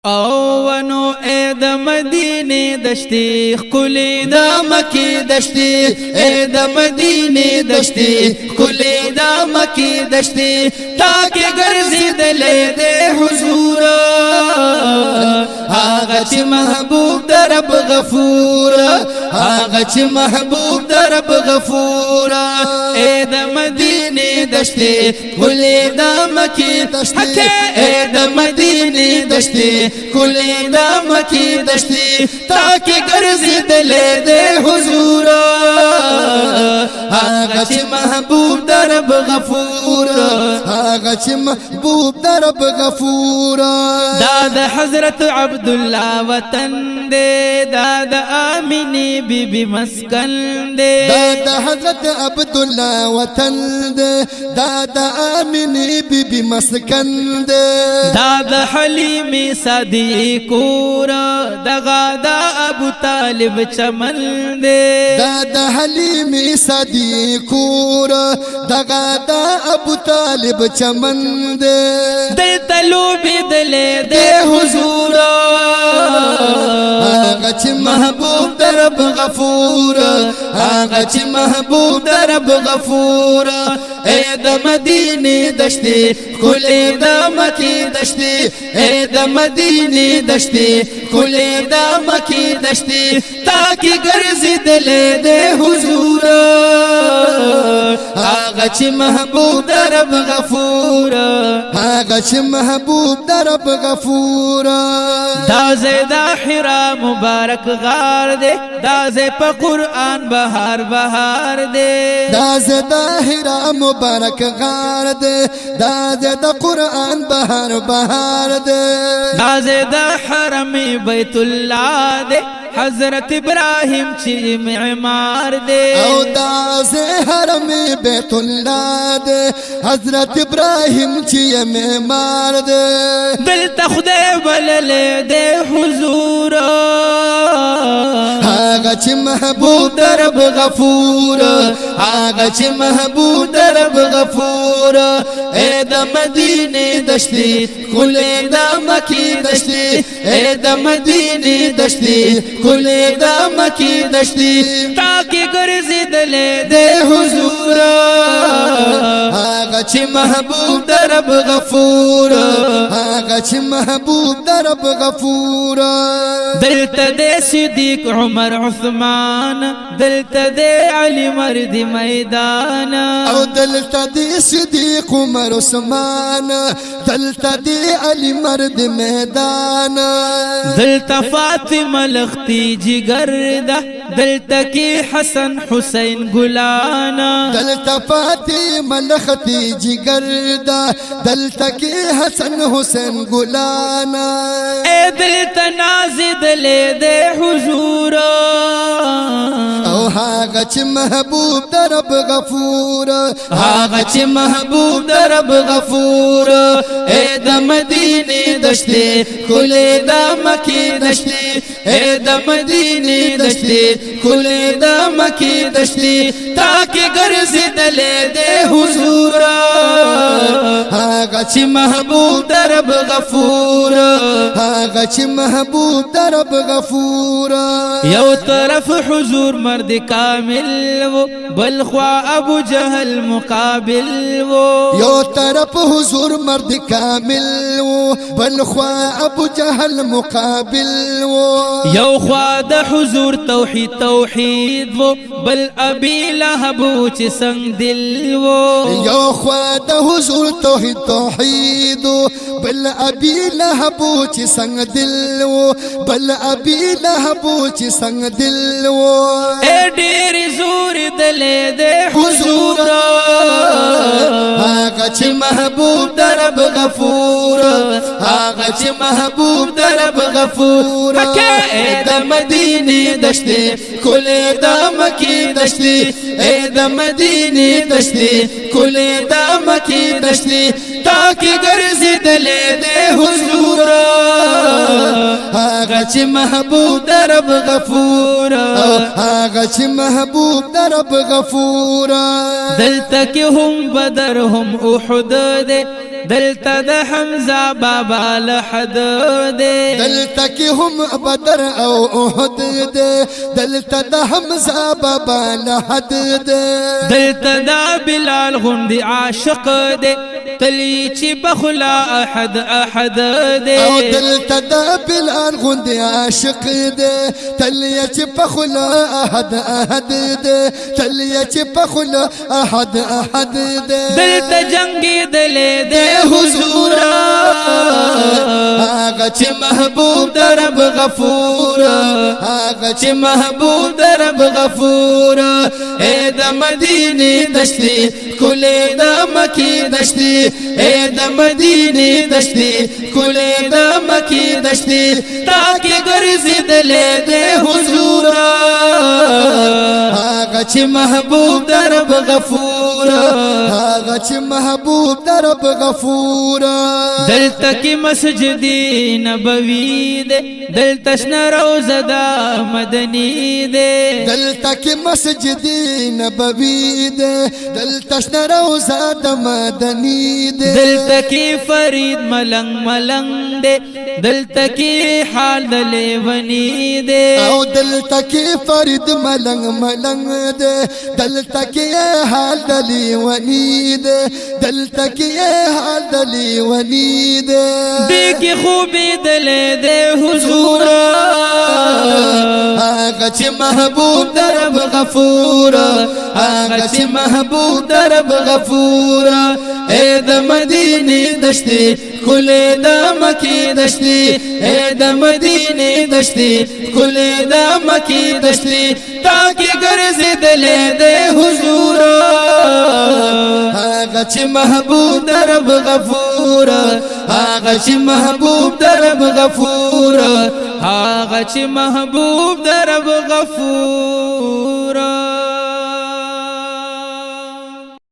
او ونو اے د مدینه دشتي خلی د مکی دشتي اے د مدینه دشتي خلی د مکی دشتي تاکي ګرځیدلې د حضور هغه چې محبوب در رب غفور هغه چې محبوب در رب غفور اے د مدینه دشتي خلی د مکی دشتي اے د مدینه دشتي کلی دا مکی دشتی تاکي ګرځیدلې د حضور هغه چې محبوب در رب غفور هغه چې محبوب در رب غفور دا د حضرت عبد الله وطن دے دا د آمینی بی بی مسکن دے دا د حضرت عبد الله وطن دے دا د آمینی بی بی مسکن دے دا د حلیم صادی کورا دغا دا ابو طالب چمن دے دا د حلیم صادی کورا دغا دا ابو طالب چمن دے دل تلو بدلے دے حضور هغه چې محبوب در رب غفور هغه چې محبوب در رب غفور اے د مدینه دشتي کلی د مکی دشتي اے د مدینه دشتي کلی د مکی دشتي تاکي ګرځیدلې د حضور هغه چې محبوب در رب غفور هغه چې محبوب در رب غفور دا زیدا حرا مبارک غار دے دا زی پا قرآن بہار بہار دے دا زیدا حرا مبارک غار دے دا زیدا قرآن بہار بہار دے دا زیدا حرم بیت اللہ دے حضرت ابراہیم چی معمار دے او دا زی حرم بیت اللہ دے حضرت ابراہیم چی معمار دے دل تخدے بللے دے حضور هغه چې محبوب در رب غفور هغه چې محبوب در رب غفور اے د مدینه دشتي کلی د مکی دشتي اے د مدینه دشتي کلی د مکی دشتي تاکي ګرځیدلې د حضور هغه چې محبوب در رب غفور هغه چې محبوب در رب غفور دلته د صدیق عمر عثمان دلته د علی مرد میدان او دلته د صدیق عمر عثمان دلته د علی مرد میدان دلته فاطمه لختی جگر ده دلته کی حسن حسین ګلانا دلته فاطمه لختی جگر ده دلته کی حسن حسین ګلانا اے دلته نازدلې د حضور او هغه چې محبوب در رب غفور هغه چې محبوب در رب غفور اے د مدینه دشتي کلی د مکی دشتي اے د مدینه دشتي کلی د مکی دشتي تاکي ګرځیدلې د حضور هغه چې محبوب در رب غفور هغه چې محبوب در رب غفور یو طرف حضور مرد کامل و بل خوا ابو جہل مقابل و یو طرف حضور مرد کامل و بل خوا ابو جہل مقابل و یو خوا د حضور توحید توحید و بل ابی لہب چ سنگ دل و یو خوا د حضور توحید توحید بل ابی لہب چ سنگ دل و بل ابی لہب چ سنگ دل و اے ډیر زور دلې د حضور هغه چې محبوب در رب غفور هغه چې محبوب در رب غفور اے د مدینه دشتي کلی د مکی دشتي اے د مدینه دشتي کلی د مکی دشتي تاکي ګرځیدلې د حضور هغه چې محبوب در رب غفور هغه چې محبوب در رب غفور دلته کې هم بدر هم احد دے دلته د حمزه بابا لحد دے دلته کې هم بدر او احد دے دلته د حمزه بابا لحد دے دلته د بلال غوندي عاشق دے تلی چې بخلا احد احد دے او دلته د بلال غوندي عاشق دے تلی چې بخلا احد احد دے تلی چې بخلا احد احد دے دلته جنگي دلې دے حضور هغه چې محبوب در رب غفور هغه چې محبوب در رب غفور اے د مدینه دشتي کولې د مکی دشتي اے د مدینه دشتي کولې د مکی دشتي تاکي ګرځیدلې د حضور هغه چې محبوب در رب غفور هغه چې محبوب در رب غفور دلته کې مسجد نبوي دے دلته شنه روزه د مدني دے دلته کې مسجد نبوي دے دلته شنه روزه د مدني دے دلته کې فرید ملنګ ملنګ دے دلته کې حال د لیونی دے او دلته کې فرید ملنګ ملنګ دے دلته کې حال د لیونی دے دلته کې حال د لیونی دے دې کې خوبې دلې دے حضور هغه چې محبوب در رب غفور هغه چې محبوب در رب غفور اے د مدینه دشتي کولې د مکی دشتي اے د مدینه دشتي کولې د مکی دشتي تاکي ګرځیدلې د حضور هغه چې محبوب در رب غفور هغه چې محبوب در رب غفور هغه چې محبوب در رب غفور